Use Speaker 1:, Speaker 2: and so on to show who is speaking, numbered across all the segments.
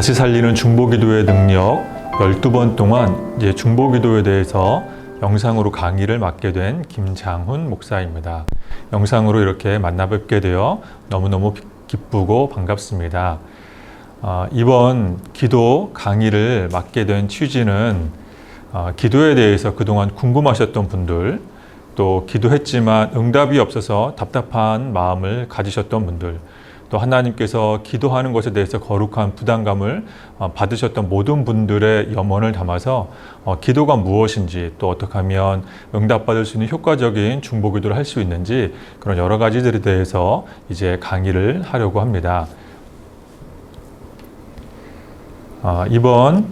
Speaker 1: 다시 살리는 중보기도의 능력 12번 동안 이제 중보기도에 대해서 영상으로 강의를 맡게 된 김장훈 목사입니다. 영상으로 이렇게 만나 뵙게 되어 너무너무 기쁘고 반갑습니다. 이번 기도 강의를 맡게 된 취지는 기도에 대해서 그동안 궁금하셨던 분들, 또 기도했지만 응답이 없어서 답답한 마음을 가지셨던 분들, 또 하나님께서 기도하는 것에 대해서 거룩한 부담감을 받으셨던 모든 분들의 염원을 담아서 기도가 무엇인지, 또 어떻게 하면 응답받을 수 있는 효과적인 중보기도를 할 수 있는지, 그런 여러 가지들에 대해서 이제 강의를 하려고 합니다. 이번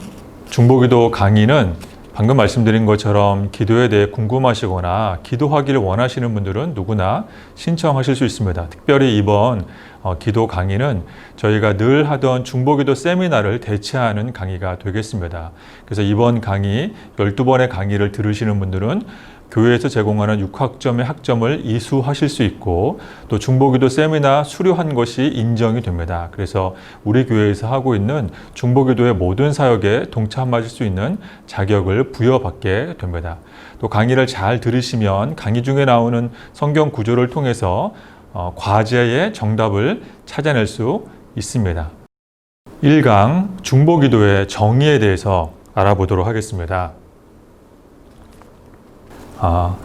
Speaker 1: 중보기도 강의는 방금 말씀드린 것처럼 기도에 대해 궁금하시거나 기도하기를 원하시는 분들은 누구나 신청하실 수 있습니다. 특별히 이번 기도 강의는 저희가 늘 하던 중보기도 세미나를 대체하는 강의가 되겠습니다. 그래서 이번 강의 12번의 강의를 들으시는 분들은 교회에서 제공하는 6학점의 학점을 이수하실 수 있고, 또 중보기도 세미나 수료한 것이 인정이 됩니다. 그래서 우리 교회에서 하고 있는 중보기도의 모든 사역에 동참하실 수 있는 자격을 부여받게 됩니다. 또 강의를 잘 들으시면 강의 중에 나오는 성경 구조를 통해서 과제의 정답을 찾아낼 수 있습니다. 1강 중보기도의 정의에 대해서 알아보도록 하겠습니다.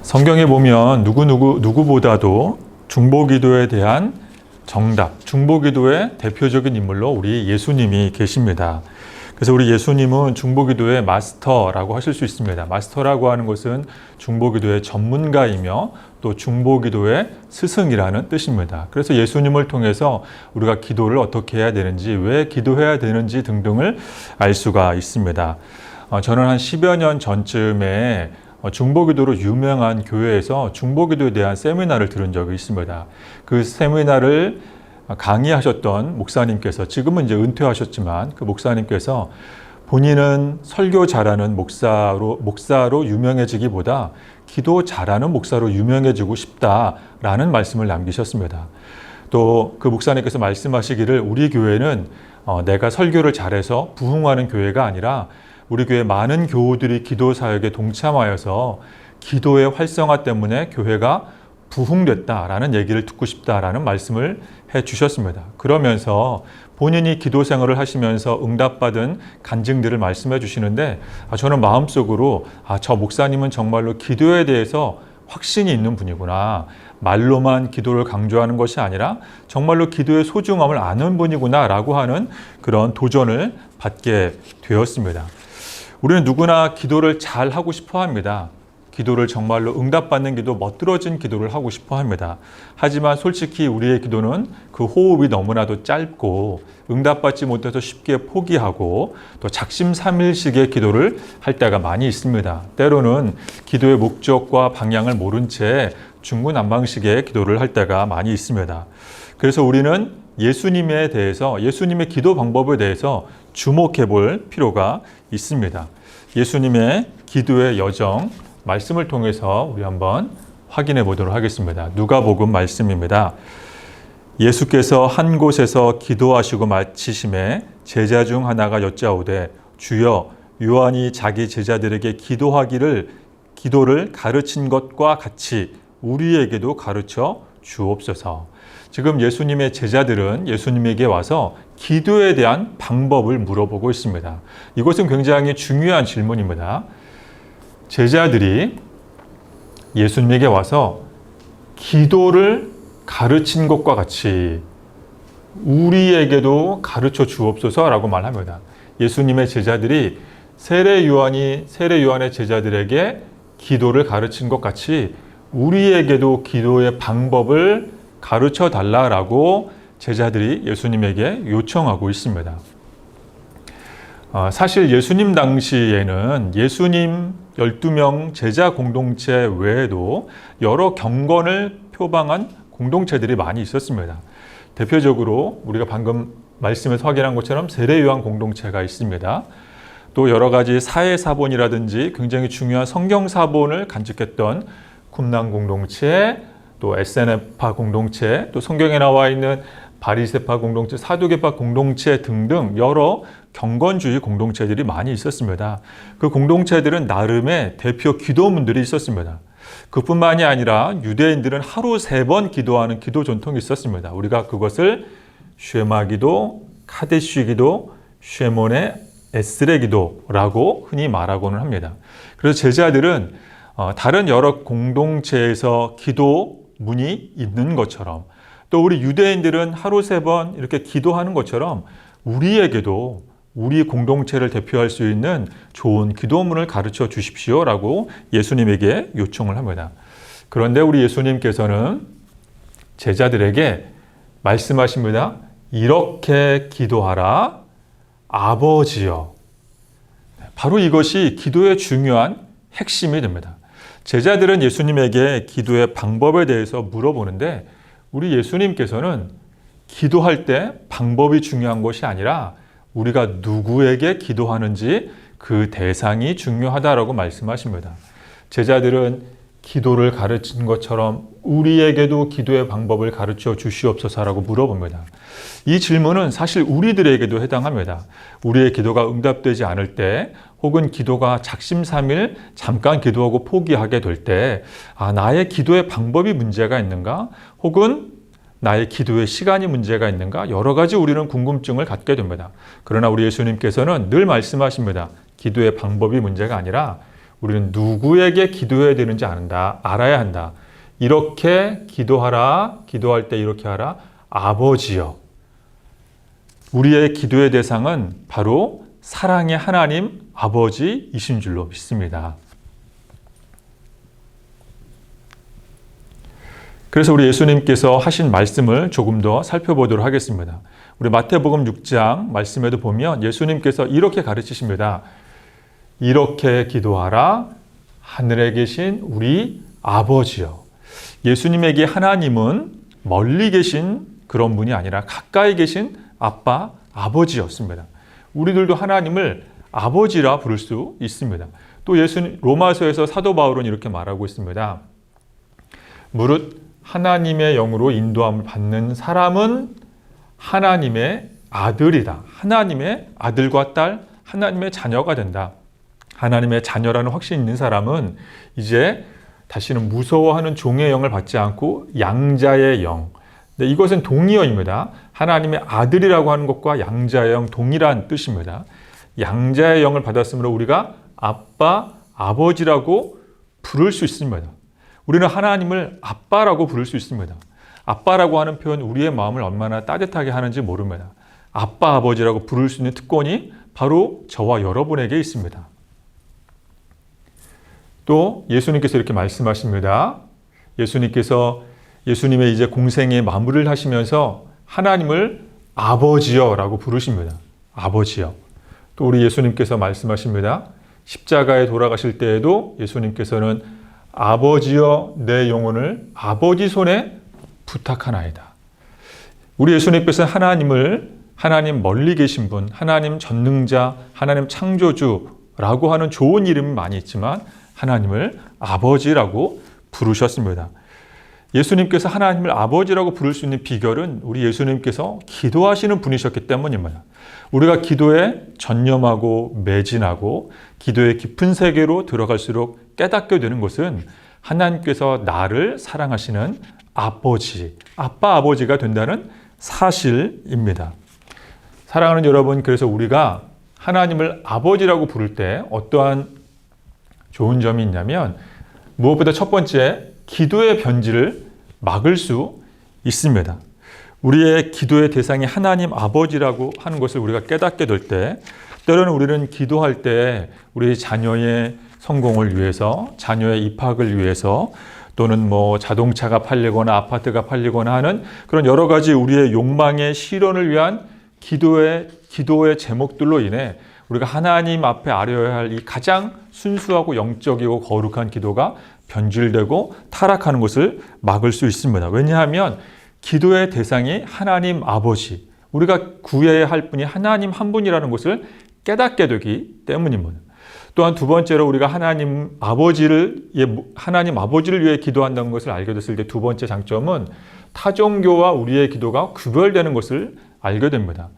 Speaker 1: 성경에 보면 누구보다도 중보기도에 대한 정답, 중보기도의 대표적인 인물로 우리 예수님이 계십니다. 그래서 우리 예수님은 중보기도의 마스터라고 하실 수 있습니다. 마스터라고 하는 것은 중보기도의 전문가이며 또 중보기도의 스승이라는 뜻입니다. 그래서 예수님을 통해서 우리가 기도를 어떻게 해야 되는지, 왜 기도해야 되는지 등등을 알 수가 있습니다. 저는 한 10여 년 전쯤에 중보기도로 유명한 교회에서 중보기도에 대한 세미나를 들은 적이 있습니다. 그 세미나를 강의하셨던 목사님께서, 지금은 이제 은퇴하셨지만 그 목사님께서 본인은 설교 잘하는 목사로 유명해지기보다 기도 잘하는 목사로 유명해지고 싶다라는 말씀을 남기셨습니다. 또 그 목사님께서 말씀하시기를, 우리 교회는 내가 설교를 잘해서 부흥하는 교회가 아니라 우리 교회 많은 교우들이 기도 사역에 동참하여서 기도의 활성화 때문에 교회가 부흥됐다라는 얘기를 듣고 싶다라는 말씀을 해 주셨습니다. 그러면서 본인이 기도 생활을 하시면서 응답받은 간증들을 말씀해 주시는데, 저는 마음속으로 저 목사님은 정말로 기도에 대해서 확신이 있는 분이구나, 말로만 기도를 강조하는 것이 아니라 정말로 기도의 소중함을 아는 분이구나 라고 하는 그런 도전을 받게 되었습니다. 우리는 누구나 기도를 잘 하고 싶어 합니다. 기도를 정말로 응답받는 기도, 멋들어진 기도를 하고 싶어 합니다. 하지만 솔직히 우리의 기도는 그 호흡이 너무나도 짧고 응답받지 못해서 쉽게 포기하고 또 작심삼일식의 기도를 할 때가 많이 있습니다. 때로는 기도의 목적과 방향을 모른 채 중구난방식의 기도를 할 때가 많이 있습니다. 그래서 우리는 예수님에 대해서, 예수님의 기도 방법에 대해서 주목해 볼 필요가 있습니다. 예수님의 기도의 여정, 말씀을 통해서 우리 한번 확인해 보도록 하겠습니다. 누가복음 말씀입니다. 예수께서 한 곳에서 기도하시고 마치심에 제자 중 하나가 여짜오되, 주여, 요한이 자기 제자들에게 기도를 가르친 것과 같이 우리에게도 가르쳐 주옵소서. 지금 예수님의 제자들은 예수님에게 와서 기도에 대한 방법을 물어보고 있습니다. 이것은 굉장히 중요한 질문입니다. 제자들이 예수님에게 와서 기도를 가르친 것과 같이 우리에게도 가르쳐 주옵소서라고 말합니다. 예수님의 제자들이 세례 요한의 제자들에게 기도를 가르친 것 같이 우리에게도 기도의 방법을 가르쳐 달라라고 제자들이 예수님에게 요청하고 있습니다. 사실 예수님 당시에는 예수님 12명 제자 공동체 외에도 여러 경건을 표방한 공동체들이 많이 있었습니다. 대표적으로 우리가 방금 말씀에서 확인한 것처럼 세례 요한 공동체가 있습니다. 또 여러 가지 사회 사본이라든지 굉장히 중요한 성경 사본을 간직했던 쿰난 공동체, 또 SNF파 공동체, 또 성경에 나와 있는 바리새파 공동체, 사두개파 공동체 등등 여러 경건주의 공동체들이 많이 있었습니다. 그 공동체들은 나름의 대표 기도문들이 있었습니다. 그뿐만이 아니라 유대인들은 하루 3번 기도하는 기도 전통이 있었습니다. 우리가 그것을 쉐마 기도, 카데시 기도, 쉐몬의 에스레 기도라고 흔히 말하고는 합니다. 그래서 제자들은 다른 여러 공동체에서 기도문이 있는 것처럼 또 우리 유대인들은 하루 3번 이렇게 기도하는 것처럼 우리에게도 우리 공동체를 대표할 수 있는 좋은 기도문을 가르쳐 주십시오라고 예수님에게 요청을 합니다. 그런데 우리 예수님께서는 제자들에게 말씀하십니다. 이렇게 기도하라, 아버지여. 바로 이것이 기도의 중요한 핵심이 됩니다. 제자들은 예수님에게 기도의 방법에 대해서 물어보는데 우리 예수님께서는 기도할 때 방법이 중요한 것이 아니라 우리가 누구에게 기도하는지 그 대상이 중요하다라고 말씀하십니다. 제자들은 기도를 가르친 것처럼 우리에게도 기도의 방법을 가르쳐 주시옵소서라고 물어봅니다. 이 질문은 사실 우리들에게도 해당합니다. 우리의 기도가 응답되지 않을 때 혹은 기도가 작심삼일 잠깐 기도하고 포기하게 될 때 나의 기도의 방법이 문제가 있는가? 혹은 나의 기도의 시간이 문제가 있는가? 여러 가지 우리는 궁금증을 갖게 됩니다. 그러나 우리 예수님께서는 늘 말씀하십니다. 기도의 방법이 문제가 아니라 우리는 누구에게 기도해야 되는지 알아야 한다. 이렇게 기도하라. 기도할 때 이렇게 하라. 아버지여. 우리의 기도의 대상은 바로 사랑의 하나님 아버지이신 줄로 믿습니다. 그래서 우리 예수님께서 하신 말씀을 조금 더 살펴보도록 하겠습니다. 우리 마태복음 6장 말씀에도 보면 예수님께서 이렇게 가르치십니다. 이렇게 기도하라. 하늘에 계신 우리 아버지여. 예수님에게 하나님은 멀리 계신 그런 분이 아니라 가까이 계신 아빠, 아버지였습니다. 우리들도 하나님을 아버지라 부를 수 있습니다. 또 예수님 로마서에서 사도 바울은 이렇게 말하고 있습니다. 무릇 하나님의 영으로 인도함을 받는 사람은 하나님의 아들이다. 하나님의 아들과 딸, 하나님의 자녀가 된다. 하나님의 자녀라는 확신이 있는 사람은 이제 다시는 무서워하는 종의 영을 받지 않고 양자의 영. 네, 이것은 동의어입니다. 하나님의 아들이라고 하는 것과 양자의 영 동일한 뜻입니다. 양자의 영을 받았으므로 우리가 아빠, 아버지라고 부를 수 있습니다. 우리는 하나님을 아빠라고 부를 수 있습니다. 아빠라고 하는 표현 우리의 마음을 얼마나 따뜻하게 하는지 모릅니다. 아빠, 아버지라고 부를 수 있는 특권이 바로 저와 여러분에게 있습니다. 또 예수님께서 이렇게 말씀하십니다. 예수님의 이제 공생의 마무리를 하시면서 하나님을 아버지여라고 부르십니다. 아버지여. 또 우리 예수님께서 말씀하십니다. 십자가에 돌아가실 때에도 예수님께서는 아버지여 내 영혼을 아버지 손에 부탁하나이다. 우리 예수님께서는 하나님 멀리 계신 분, 하나님 전능자, 하나님 창조주라고 하는 좋은 이름이 많이 있지만 하나님을 아버지라고 부르셨습니다. 예수님께서 하나님을 아버지라고 부를 수 있는 비결은 우리 예수님께서 기도하시는 분이셨기 때문입니다. 우리가 기도에 전념하고 매진하고 기도의 깊은 세계로 들어갈수록 깨닫게 되는 것은 하나님께서 나를 사랑하시는 아버지, 아빠 아버지가 된다는 사실입니다. 사랑하는 여러분, 그래서 우리가 하나님을 아버지라고 부를 때 어떠한 좋은 점이 있냐면 무엇보다 첫 번째, 기도의 변질을 막을 수 있습니다. 우리의 기도의 대상이 하나님 아버지라고 하는 것을 우리가 깨닫게 될 때 때로는 우리는 기도할 때 우리 자녀의 성공을 위해서, 자녀의 입학을 위해서 또는 자동차가 팔리거나 아파트가 팔리거나 하는 그런 여러 가지 우리의 욕망의 실현을 위한 기도의 제목들로 인해 우리가 하나님 앞에 아뢰어야 할 이 가장 순수하고 영적이고 거룩한 기도가 변질되고 타락하는 것을 막을 수 있습니다. 왜냐하면 기도의 대상이 하나님 아버지, 우리가 구해야 할 분이 하나님 한 분이라는 것을 깨닫게 되기 때문입니다. 또한 두 번째로 우리가 하나님 아버지를 위해 기도한다는 것을 알게 됐을 때 두 번째 장점은 타종교와 우리의 기도가 구별되는 것을 알게 됩니다.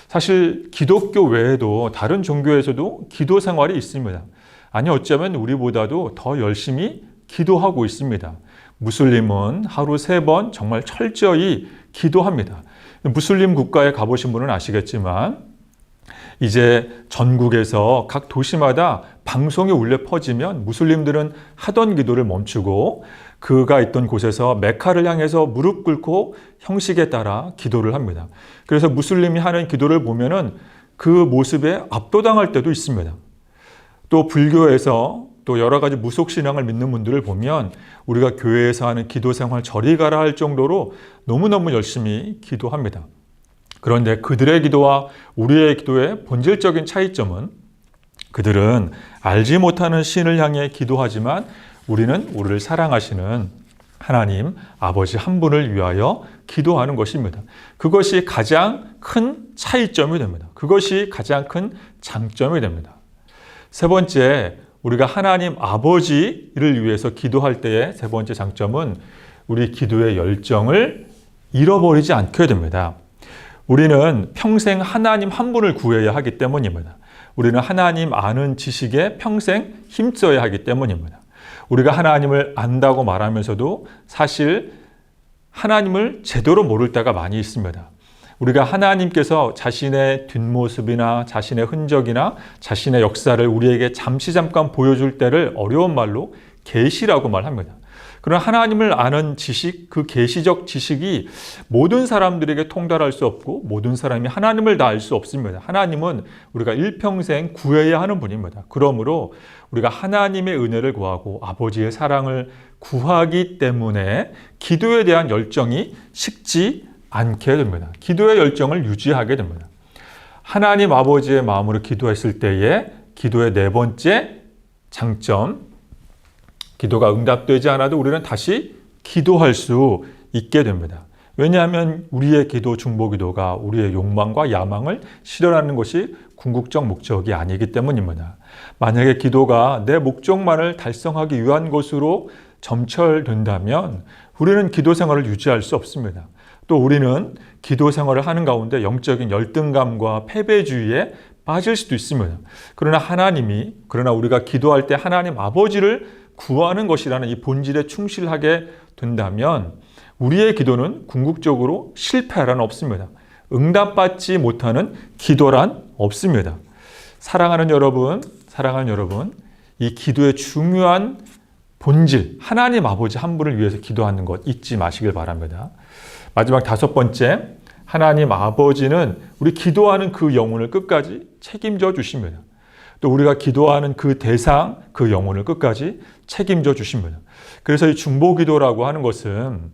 Speaker 1: 사실 기독교 외에도 다른 종교에서도 기도 생활이 있습니다. 아니 어쩌면 우리보다도 더 열심히 기도하고 있습니다. 무슬림은 하루 3번 정말 철저히 기도합니다. 무슬림 국가에 가보신 분은 아시겠지만 이제 전국에서 각 도시마다 방송이 울려 퍼지면 무슬림들은 하던 기도를 멈추고 그가 있던 곳에서 메카를 향해서 무릎 꿇고 형식에 따라 기도를 합니다. 그래서 무슬림이 하는 기도를 보면은 그 모습에 압도당할 때도 있습니다. 또 불교에서 또 여러 가지 무속신앙을 믿는 분들을 보면 우리가 교회에서 하는 기도 생활 저리 가라 할 정도로 너무너무 열심히 기도합니다. 그런데 그들의 기도와 우리의 기도의 본질적인 차이점은 그들은 알지 못하는 신을 향해 기도하지만 우리는 우리를 사랑하시는 하나님 아버지 한 분을 위하여 기도하는 것입니다. 그것이 가장 큰 차이점이 됩니다. 그것이 가장 큰 장점이 됩니다. 세 번째, 우리가 하나님 아버지를 위해서 기도할 때의 세 번째 장점은 우리 기도의 열정을 잃어버리지 않게 됩니다. 우리는 평생 하나님 한 분을 구해야 하기 때문입니다. 우리는 하나님 아는 지식에 평생 힘써야 하기 때문입니다. 우리가 하나님을 안다고 말하면서도 사실 하나님을 제대로 모를 때가 많이 있습니다. 우리가 하나님께서 자신의 뒷모습이나 자신의 흔적이나 자신의 역사를 우리에게 잠깐 보여줄 때를 어려운 말로 계시라고 말합니다. 그러나 하나님을 아는 지식, 그 계시적 지식이 모든 사람들에게 통달할 수 없고 모든 사람이 하나님을 다 알 수 없습니다. 하나님은 우리가 일평생 구해야 하는 분입니다. 그러므로 우리가 하나님의 은혜를 구하고 아버지의 사랑을 구하기 때문에 기도에 대한 열정이 식지 않게 됩니다. 기도의 열정을 유지하게 됩니다. 하나님 아버지의 마음으로 기도했을 때에 기도의 네 번째 장점, 기도가 응답되지 않아도 우리는 다시 기도할 수 있게 됩니다. 왜냐하면 우리의 기도, 중보기도가 우리의 욕망과 야망을 실현하는 것이 궁극적 목적이 아니기 때문입니다. 만약에 기도가 내 목적만을 달성하기 위한 것으로 점철된다면 우리는 기도 생활을 유지할 수 없습니다. 또 우리는 기도 생활을 하는 가운데 영적인 열등감과 패배주의에 빠질 수도 있습니다. 그러나 우리가 기도할 때 하나님 아버지를 구하는 것이라는 이 본질에 충실하게 된다면 우리의 기도는 궁극적으로 실패란 없습니다. 응답받지 못하는 기도란 없습니다. 사랑하는 여러분, 이 기도의 중요한 본질, 하나님 아버지 한 분을 위해서 기도하는 것 잊지 마시길 바랍니다. 마지막 5번째, 하나님 아버지는 우리 기도하는 그 영혼을 끝까지 책임져 주십니다. 또 우리가 기도하는 그 대상, 그 영혼을 끝까지 책임져 주십니다. 그래서 이 중보기도라고 하는 것은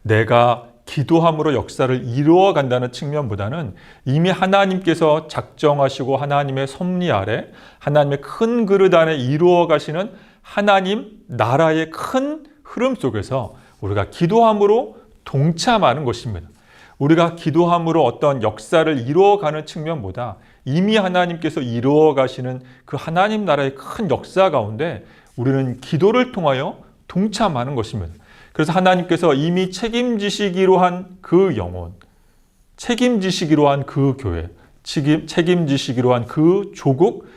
Speaker 1: 내가 기도함으로 역사를 이루어 간다는 측면보다는 이미 하나님께서 작정하시고 하나님의 섭리 아래 하나님의 큰 그릇 안에 이루어 가시는 하나님 나라의 큰 흐름 속에서 우리가 기도함으로 동참하는 것입니다. 우리가 기도함으로 어떤 역사를 이루어가는 측면보다 이미 하나님께서 이루어 가시는 그 하나님 나라의 큰 역사 가운데 우리는 기도를 통하여 동참하는 것입니다. 그래서 하나님께서 이미 책임지시기로 한 그 영혼, 책임지시기로 한 그 교회, 책임지시기로 한 그 조국,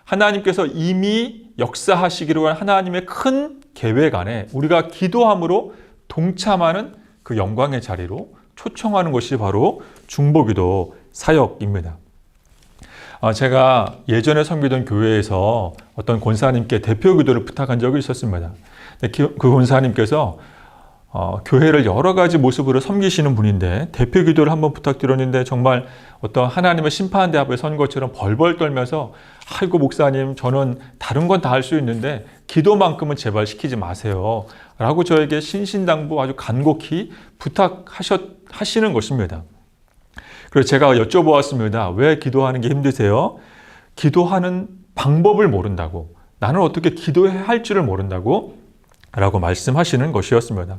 Speaker 1: 하나님께서 이미 역사하시기로 한 하나님의 큰 계획 안에 우리가 기도함으로 동참하는 그 영광의 자리로 초청하는 것이 바로 중보기도 사역입니다. 제가 예전에 섬기던 교회에서 어떤 권사님께 대표 기도를 부탁한 적이 있었습니다. 그 권사님께서 교회를 여러 가지 모습으로 섬기시는 분인데 대표 기도를 한번 부탁드렸는데 정말 어떤 하나님의 심판대 앞에 선 것처럼 벌벌 떨면서 아이고 목사님 저는 다른 건 다 할 수 있는데 기도만큼은 제발 시키지 마세요 라고 저에게 신신당부 아주 간곡히 부탁하시는 것입니다. 그래서 제가 여쭤보았습니다. 왜 기도하는 게 힘드세요? 기도하는 방법을 모른다고, 나는 어떻게 기도해야 할 줄을 모른다고 라고 말씀하시는 것이었습니다.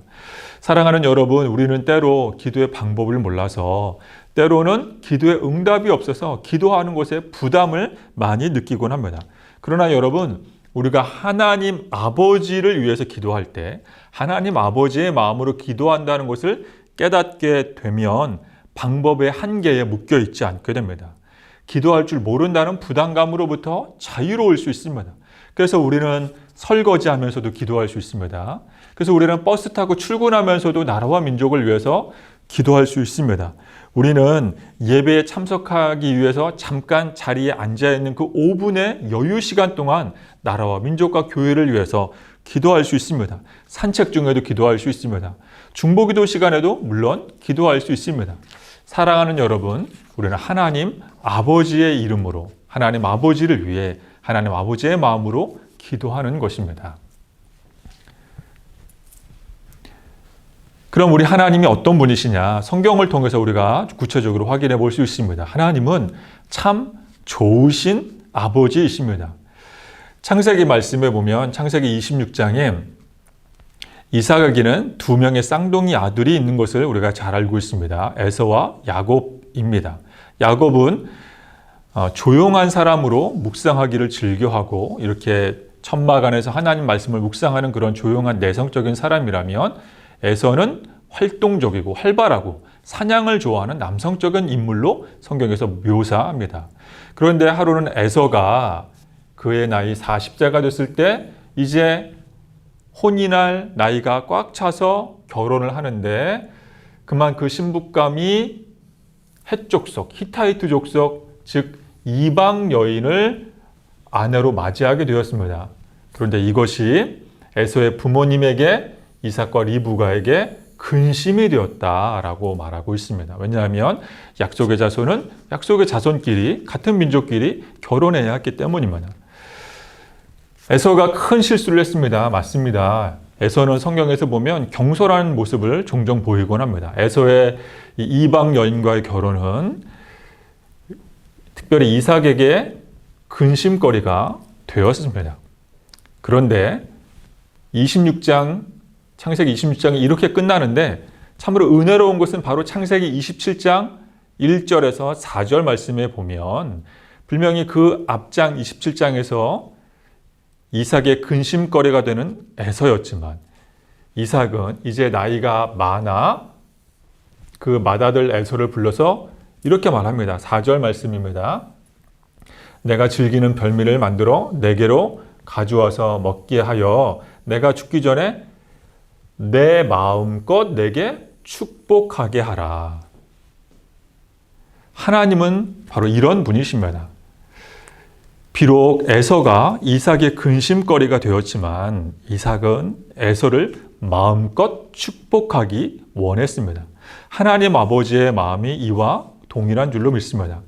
Speaker 1: 사랑하는 여러분, 우리는 때로 기도의 방법을 몰라서 때로는 기도의 응답이 없어서 기도하는 것에 부담을 많이 느끼곤 합니다. 그러나 여러분, 우리가 하나님 아버지를 위해서 기도할 때 하나님 아버지의 마음으로 기도한다는 것을 깨닫게 되면 방법의 한계에 묶여 있지 않게 됩니다. 기도할 줄 모른다는 부담감으로부터 자유로울 수 있습니다. 그래서 우리는 설거지하면서도 기도할 수 있습니다. 그래서 우리는 버스 타고 출근하면서도 나라와 민족을 위해서 기도할 수 있습니다. 우리는 예배에 참석하기 위해서 잠깐 자리에 앉아 있는 그 5분의 여유 시간 동안 나라와 민족과 교회를 위해서 기도할 수 있습니다. 산책 중에도 기도할 수 있습니다. 중보기도 시간에도 물론 기도할 수 있습니다. 사랑하는 여러분, 우리는 하나님 아버지의 이름으로 하나님 아버지를 위해 하나님 아버지의 마음으로 기도하는 것입니다. 그럼 우리 하나님이 어떤 분이시냐? 성경을 통해서 우리가 구체적으로 확인해 볼 수 있습니다. 하나님은 참 좋으신 아버지이십니다. 창세기 말씀에 보면 창세기 26장에 이삭에게는 2명의 쌍둥이 아들이 있는 것을 우리가 잘 알고 있습니다. 에서와 야곱입니다. 야곱은 조용한 사람으로 묵상하기를 즐겨하고 이렇게 천막 안에서 하나님 말씀을 묵상하는 그런 조용한 내성적인 사람이라면 에서는 활동적이고 활발하고 사냥을 좋아하는 남성적인 인물로 성경에서 묘사합니다. 그런데 하루는 에서가 그의 나이 40세가 됐을 때 이제 혼인할 나이가 꽉 차서 결혼을 하는데 그만 그 신부감이 헷 족속, 히타이트 족속, 즉 이방 여인을 아내로 맞이하게 되었습니다. 그런데 이것이 에서의 부모님에게 이삭과 리브가에게 근심이 되었다라고 말하고 있습니다. 왜냐하면 약속의 자손은 약속의 자손끼리 같은 민족끼리 결혼해야 했기 때문입니다. 에서가 큰 실수를 했습니다. 맞습니다. 에서는 성경에서 보면 경솔한 모습을 종종 보이곤 합니다. 에서의 이방 여인과의 결혼은 특별히 이삭에게 근심거리가 되었습니다. 그런데 창세기 26장이 이렇게 끝나는데 참으로 은혜로운 것은 바로 창세기 27장 1절에서 4절 말씀에 보면 분명히 그 앞장 27장에서 이삭의 근심거리가 되는 에서였지만 이삭은 이제 나이가 많아 그 맏아들 에서를 불러서 이렇게 말합니다. 4절 말씀입니다. 내가 즐기는 별미를 만들어 내게로 가져와서 먹게 하여 내가 죽기 전에 내 마음껏 내게 축복하게 하라. 하나님은 바로 이런 분이십니다. 비록 에서가 이삭의 근심거리가 되었지만 이삭은 에서를 마음껏 축복하기 원했습니다. 하나님 아버지의 마음이 이와 동일한 줄로 믿습니다.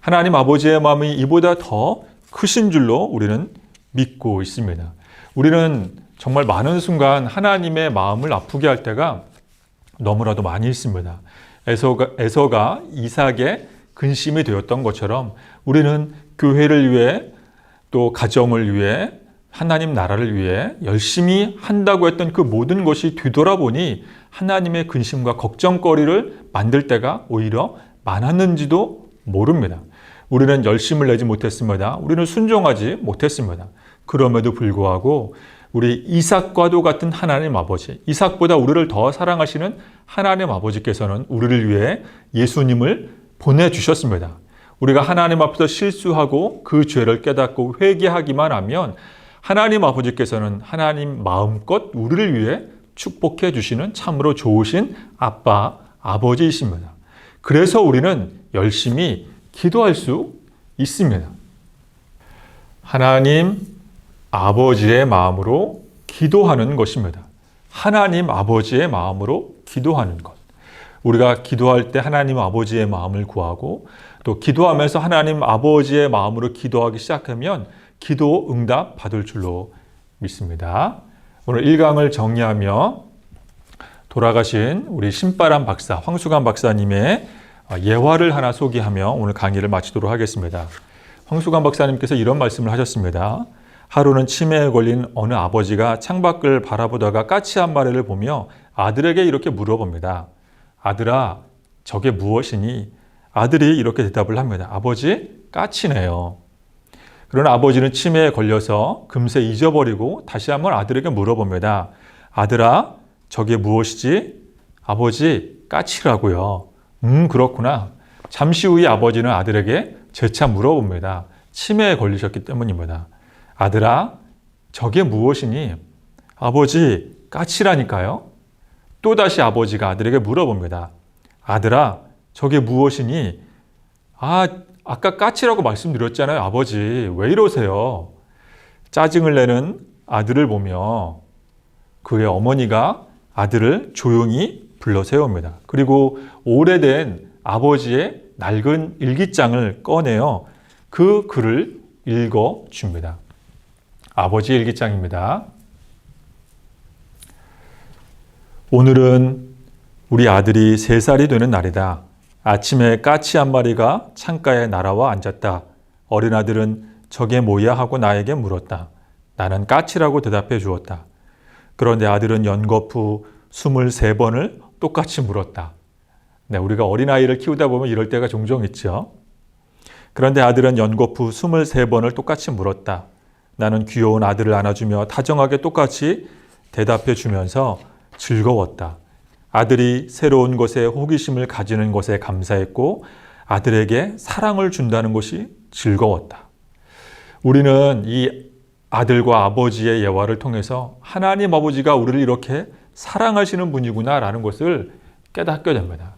Speaker 1: 하나님 아버지의 마음이 이보다 더 크신 줄로 우리는 믿고 있습니다. 우리는 정말 많은 순간 하나님의 마음을 아프게 할 때가 너무나도 많이 있습니다. 에서가 이삭의 근심이 되었던 것처럼 우리는 교회를 위해 또 가정을 위해 하나님 나라를 위해 열심히 한다고 했던 그 모든 것이 뒤돌아보니 하나님의 근심과 걱정거리를 만들 때가 오히려 많았는지도 모릅니다. 우리는 열심을 내지 못했습니다. 우리는 순종하지 못했습니다. 그럼에도 불구하고 우리 이삭과도 같은 하나님 아버지, 이삭보다 우리를 더 사랑하시는 하나님 아버지께서는 우리를 위해 예수님을 보내주셨습니다. 우리가 하나님 앞에서 실수하고 그 죄를 깨닫고 회개하기만 하면 하나님 아버지께서는 하나님 마음껏 우리를 위해 축복해 주시는 참으로 좋으신 아빠, 아버지이십니다. 그래서 우리는 열심히 기도할 수 있습니다. 하나님 아버지의 마음으로 기도하는 것입니다. 하나님 아버지의 마음으로 기도하는 것. 우리가 기도할 때 하나님 아버지의 마음을 구하고 또 기도하면서 하나님 아버지의 마음으로 기도하기 시작하면 기도 응답 받을 줄로 믿습니다. 오늘 1강을 정리하며 돌아가신 우리 신바람 박사, 황수관 박사님의 예화를 하나 소개하며 오늘 강의를 마치도록 하겠습니다. 황수관 박사님께서 이런 말씀을 하셨습니다. 하루는 치매에 걸린 어느 아버지가 창밖을 바라보다가 까치 한 마리를 보며 아들에게 이렇게 물어봅니다. 아들아, 저게 무엇이니? 아들이 이렇게 대답을 합니다. 아버지, 까치네요. 그러나 아버지는 치매에 걸려서 금세 잊어버리고 다시 한번 아들에게 물어봅니다. 아들아, 저게 무엇이지? 아버지, 까치라고요. 그렇구나. 잠시 후에 아버지는 아들에게 재차 물어봅니다. 치매에 걸리셨기 때문입니다. 아들아, 저게 무엇이니? 아버지, 까치라니까요. 또다시 아버지가 아들에게 물어봅니다. 아들아, 저게 무엇이니? 아까 까치라고 말씀드렸잖아요. 아버지, 왜 이러세요? 짜증을 내는 아들을 보며 그의 어머니가 아들을 조용히 불러 세웁니다. 그리고 오래된 아버지의 낡은 일기장을 꺼내어 그 글을 읽어줍니다. 아버지의 일기장입니다. 오늘은 우리 아들이 3살이 되는 날이다. 아침에 까치 한 마리가 창가에 날아와 앉았다. 어린 아들은 저게 뭐야 하고 나에게 물었다. 나는 까치라고 대답해 주었다. 그런데 아들은 연거푸 23번을 똑같이 물었다. 네, 우리가 어린아이를 키우다 보면 이럴 때가 종종 있죠. 그런데 아들은 연거푸 23번을 똑같이 물었다. 나는 귀여운 아들을 안아주며 다정하게 똑같이 대답해 주면서 즐거웠다. 아들이 새로운 것에 호기심을 가지는 것에 감사했고 아들에게 사랑을 준다는 것이 즐거웠다. 우리는 이 아들과 아버지의 예화를 통해서 하나님 아버지가 우리를 이렇게 사랑하시는 분이구나라는 것을 깨닫게 됩니다.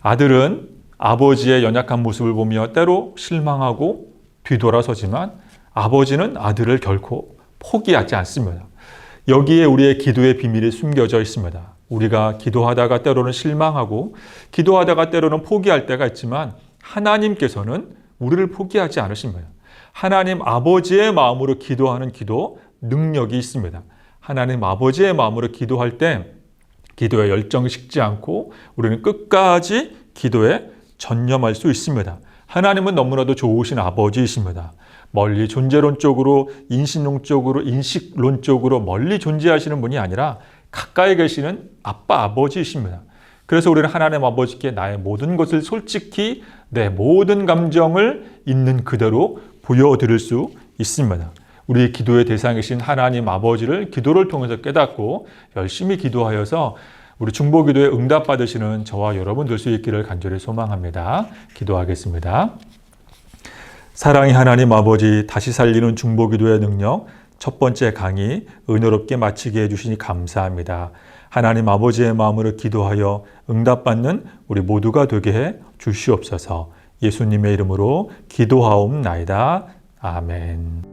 Speaker 1: 아들은 아버지의 연약한 모습을 보며 때로 실망하고 뒤돌아서지만 아버지는 아들을 결코 포기하지 않습니다. 여기에 우리의 기도의 비밀이 숨겨져 있습니다. 우리가 기도하다가 때로는 실망하고 기도하다가 때로는 포기할 때가 있지만 하나님께서는 우리를 포기하지 않으십니다. 하나님 아버지의 마음으로 기도하는 기도 능력이 있습니다. 하나님 아버지의 마음으로 기도할 때 기도에 열정이 식지 않고 우리는 끝까지 기도에 전념할 수 있습니다. 하나님은 너무나도 좋으신 아버지이십니다. 멀리 존재론적으로 인식론적으로 멀리 존재하시는 분이 아니라 가까이 계시는 아빠 아버지이십니다. 그래서 우리는 하나님 아버지께 나의 모든 것을 솔직히 내 모든 감정을 있는 그대로 보여드릴 수 있습니다. 우리의 기도의 대상이신 하나님 아버지를 기도를 통해서 깨닫고 열심히 기도하여서 우리 중보기도에 응답받으시는 저와 여러분 될 수 있기를 간절히 소망합니다. 기도하겠습니다. 사랑의 하나님 아버지, 다시 살리는 중보기도의 능력 첫 번째 강의 은혜롭게 마치게 해주시니 감사합니다. 하나님 아버지의 마음으로 기도하여 응답받는 우리 모두가 되게 해 주시옵소서. 예수님의 이름으로 기도하옵나이다. 아멘.